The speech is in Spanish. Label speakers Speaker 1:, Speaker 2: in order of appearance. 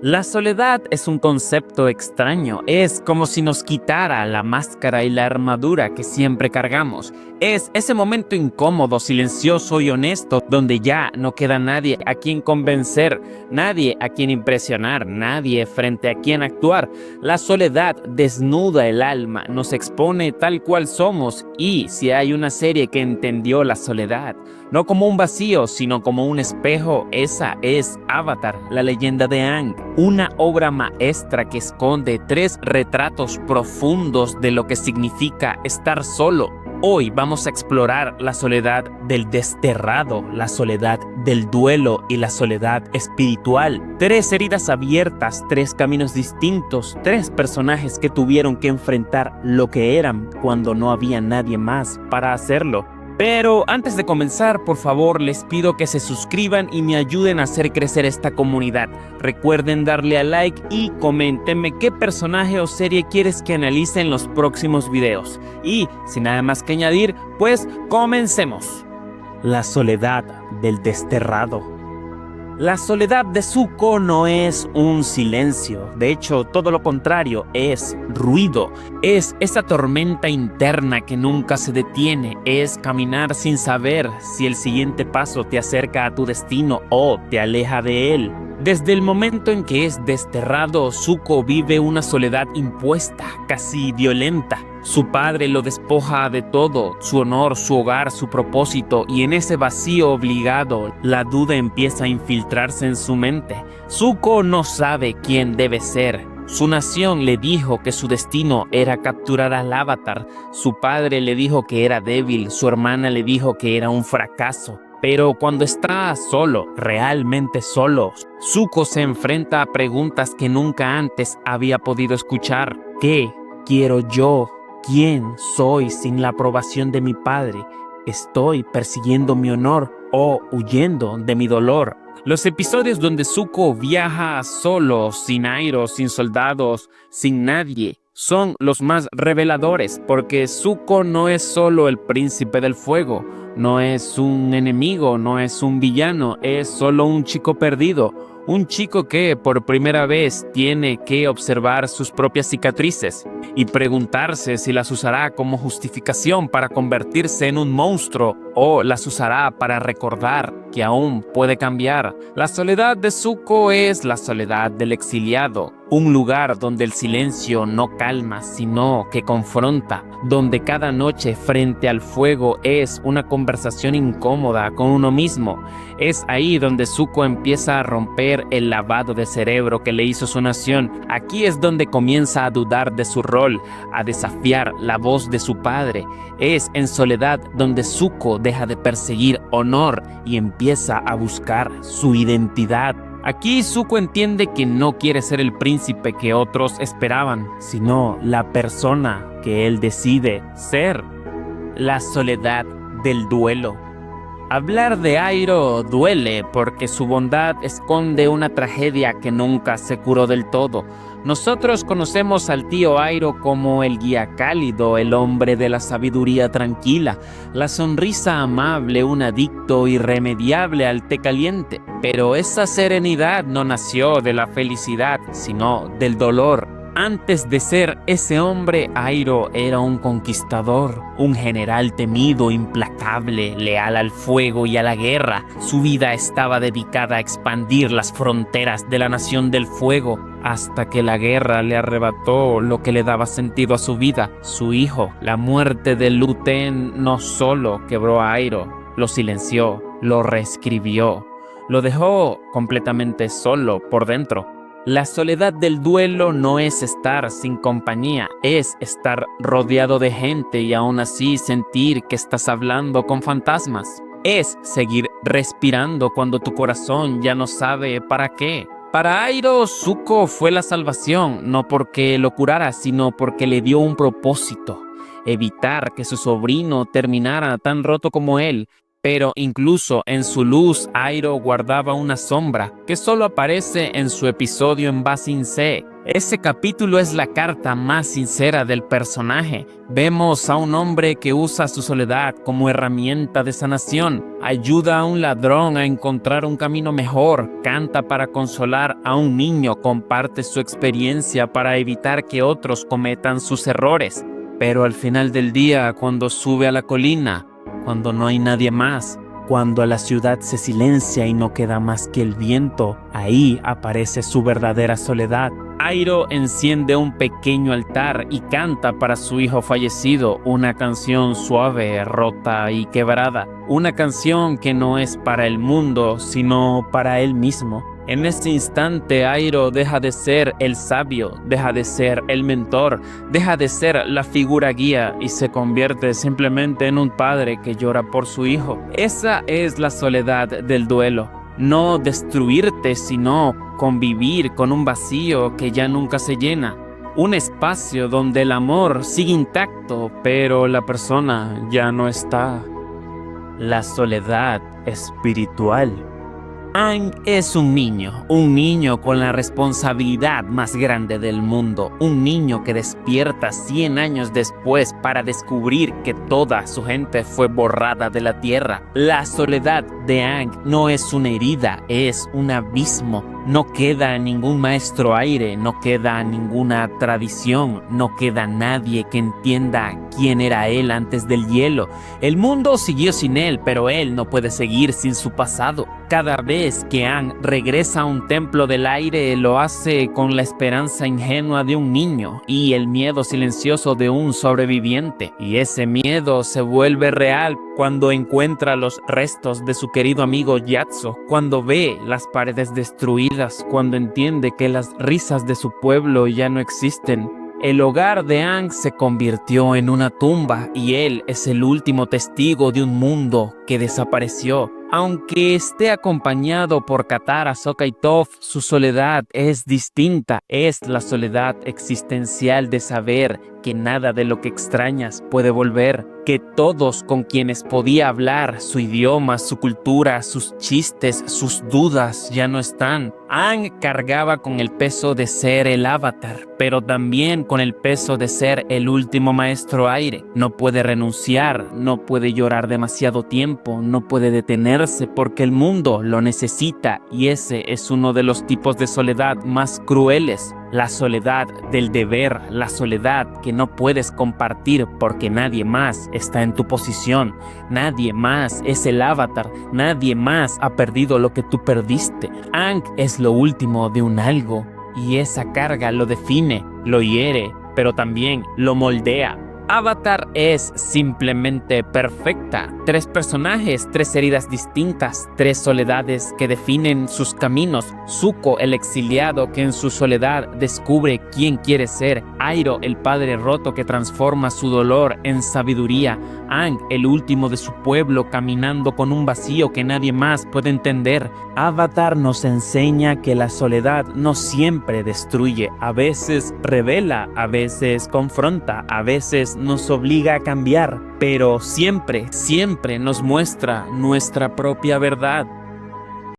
Speaker 1: La soledad es un concepto extraño, es como si nos quitara la máscara y la armadura que siempre cargamos. Es ese momento incómodo, silencioso y honesto donde ya no queda nadie a quien convencer, nadie a quien impresionar, nadie frente a quien actuar. La soledad desnuda el alma, nos expone tal cual somos y si hay una serie que entendió la soledad, no como un vacío, sino como un espejo, esa es Avatar, la leyenda de Aang. Una obra maestra que esconde 3 retratos profundos de lo que significa estar solo. Hoy vamos a explorar la soledad del desterrado, la soledad del duelo y la soledad espiritual. 3 heridas abiertas, 3 caminos distintos, 3 personajes que tuvieron que enfrentar lo que eran cuando no había nadie más para hacerlo. Pero antes de comenzar, por favor, les pido que se suscriban y me ayuden a hacer crecer esta comunidad. Recuerden darle a like y coméntenme qué personaje o serie quieres que analice en los próximos videos. Y, sin nada más que añadir, pues comencemos. La soledad del desterrado. La soledad de Zuko no es un silencio, de hecho todo lo contrario, es ruido, es esa tormenta interna que nunca se detiene, es caminar sin saber si el siguiente paso te acerca a tu destino o te aleja de él. Desde el momento en que es desterrado, Zuko vive una soledad impuesta, casi violenta. Su padre lo despoja de todo, su honor, su hogar, su propósito, y en ese vacío obligado, la duda empieza a infiltrarse en su mente. Zuko no sabe quién debe ser. Su nación le dijo que su destino era capturar al Avatar, su padre le dijo que era débil, su hermana le dijo que era un fracaso. Pero cuando está solo, realmente solo, Zuko se enfrenta a preguntas que nunca antes había podido escuchar. ¿Qué quiero yo? ¿Quién soy sin la aprobación de mi padre? ¿Estoy persiguiendo mi honor o huyendo de mi dolor? Los episodios donde Zuko viaja solo, sin Iroh, sin soldados, sin nadie, son los más reveladores porque Zuko no es solo el príncipe del fuego, no es un enemigo, no es un villano, es solo un chico perdido. Un chico que por primera vez tiene que observar sus propias cicatrices y preguntarse si las usará como justificación para convertirse en un monstruo o las usará para recordar que aún puede cambiar. La soledad de Zuko es la soledad del exiliado, un lugar donde el silencio no calma sino que confronta, donde cada noche frente al fuego es una conversación incómoda con uno mismo. Es ahí donde Zuko empieza a romper el lavado de cerebro que le hizo su nación. Aquí es donde comienza a dudar de su rol, a desafiar la voz de su padre. Es en soledad donde Zuko deja de perseguir honor y empieza a buscar su identidad. Aquí Zuko entiende que no quiere ser el príncipe que otros esperaban, sino la persona que él decide ser. La soledad del duelo. Hablar de Iroh duele porque su bondad esconde una tragedia que nunca se curó del todo. Nosotros conocemos al tío Iroh como el guía cálido, el hombre de la sabiduría tranquila, la sonrisa amable, un adicto irremediable al té caliente. Pero esa serenidad no nació de la felicidad, sino del dolor. Antes de ser ese hombre, Iroh era un conquistador, un general temido, implacable, leal al fuego y a la guerra. Su vida estaba dedicada a expandir las fronteras de la Nación del Fuego, hasta que la guerra le arrebató lo que le daba sentido a su vida, su hijo. La muerte de Lu Ten no solo quebró a Iroh, lo silenció, lo reescribió, lo dejó completamente solo por dentro. La soledad del duelo no es estar sin compañía, es estar rodeado de gente y aún así sentir que estás hablando con fantasmas. Es seguir respirando cuando tu corazón ya no sabe para qué. Para Iroh, Zuko fue la salvación, no porque lo curara, sino porque le dio un propósito: evitar que su sobrino terminara tan roto como él. Pero incluso en su luz, Iroh guardaba una sombra que solo aparece en su episodio en Ba Sing Se. Ese capítulo es la carta más sincera del personaje. Vemos a un hombre que usa su soledad como herramienta de sanación, ayuda a un ladrón a encontrar un camino mejor, canta para consolar a un niño, comparte su experiencia para evitar que otros cometan sus errores. Pero al final del día, cuando sube a la colina, cuando no hay nadie más, cuando la ciudad se silencia y no queda más que el viento, ahí aparece su verdadera soledad. Airo enciende un pequeño altar y canta para su hijo fallecido una canción suave, rota y quebrada. Una canción que no es para el mundo, sino para él mismo. En ese instante, Airo deja de ser el sabio, deja de ser el mentor, deja de ser la figura guía y se convierte simplemente en un padre que llora por su hijo. Esa es la soledad del duelo. No destruirte, sino convivir con un vacío que ya nunca se llena. Un espacio donde el amor sigue intacto, pero la persona ya no está. La soledad espiritual. Aang es un niño con la responsabilidad más grande del mundo, un niño que despierta 100 años después para descubrir que toda su gente fue borrada de la tierra. La soledad de Aang no es una herida, es un abismo. No queda ningún maestro aire, no queda ninguna tradición, no queda nadie que entienda quién era él antes del hielo. El mundo siguió sin él, pero él no puede seguir sin su pasado. Cada vez que Aang regresa a un templo del aire, lo hace con la esperanza ingenua de un niño y el miedo silencioso de un sobreviviente. Y ese miedo se vuelve real cuando encuentra los restos de su querido amigo Yatso, cuando ve las paredes destruidas, cuando entiende que las risas de su pueblo ya no existen. El hogar de Aang se convirtió en una tumba y él es el último testigo de un mundo que desapareció. Aunque esté acompañado por Katara, Sokka y Toph, su soledad es distinta. Es la soledad existencial de saber que nada de lo que extrañas puede volver, que todos con quienes podía hablar, su idioma, su cultura, sus chistes, sus dudas ya no están. Aang cargaba con el peso de ser el avatar, pero también con el peso de ser el último maestro aire. No puede renunciar, no puede llorar demasiado tiempo, no puede detenerse porque el mundo lo necesita, y ese es uno de los tipos de soledad más crueles. La soledad del deber, la soledad que no puedes compartir porque nadie más está en tu posición, nadie más es el avatar, nadie más ha perdido lo que tú perdiste. Aang es lo último de un algo y esa carga lo define, lo hiere, pero también lo moldea. Avatar es simplemente perfecta. 3 personajes, 3 heridas distintas, 3 soledades que definen sus caminos. Zuko, el exiliado que en su soledad descubre quién quiere ser. Iroh, el padre roto que transforma su dolor en sabiduría. Aang, el último de su pueblo, caminando con un vacío que nadie más puede entender. Avatar nos enseña que la soledad no siempre destruye. A veces revela, a veces confronta, a veces nos obliga a cambiar, pero siempre nos muestra nuestra propia verdad.